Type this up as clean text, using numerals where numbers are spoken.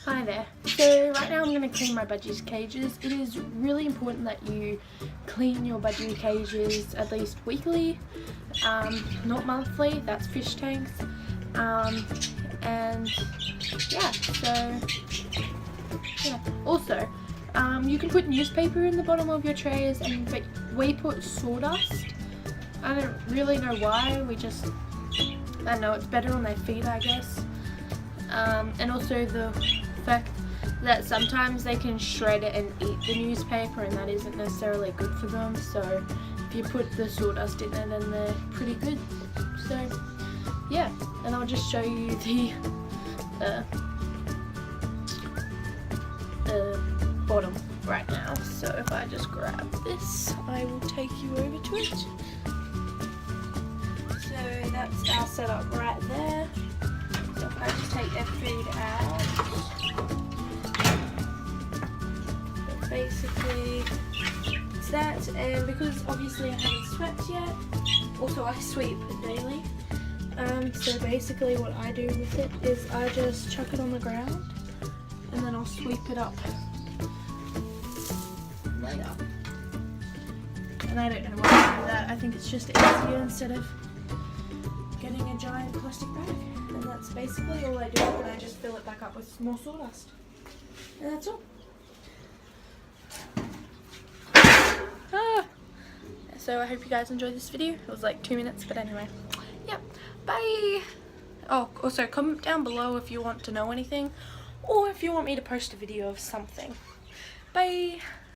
Hi there. So right now I'm going to clean my budgies cages. It is really important that you clean your budgie cages at least weekly, not monthly. That's fish tanks. And yeah, so yeah. Also, you can put newspaper in the bottom of your trays, but we put sawdust. I don't really know why. I don't know, it's better on their feet, I guess. And also the fact that sometimes they can shred it and eat the newspaper, and that isn't necessarily good for them. So if you put the sawdust in it, then they're pretty good. So yeah, and I'll just show you the bottom right now. So if I just grab this, I will take you over to it. So that's our setup right there. So if I just take their food out, so basically it's that. And because obviously I haven't swept yet, also I sweep daily. So basically what I do with it is I just chuck it on the ground and then I'll sweep it up later. And I don't know why I do that. I think it's just easier instead of getting a giant plastic bag. And that's basically all I do, and I just fill it back up with more sawdust. And that's all. So I hope you guys enjoyed this video. It was like 2 minutes, but anyway. Yep. Bye! Oh, also comment down below if you want to know anything, or if you want me to post a video of something. Bye!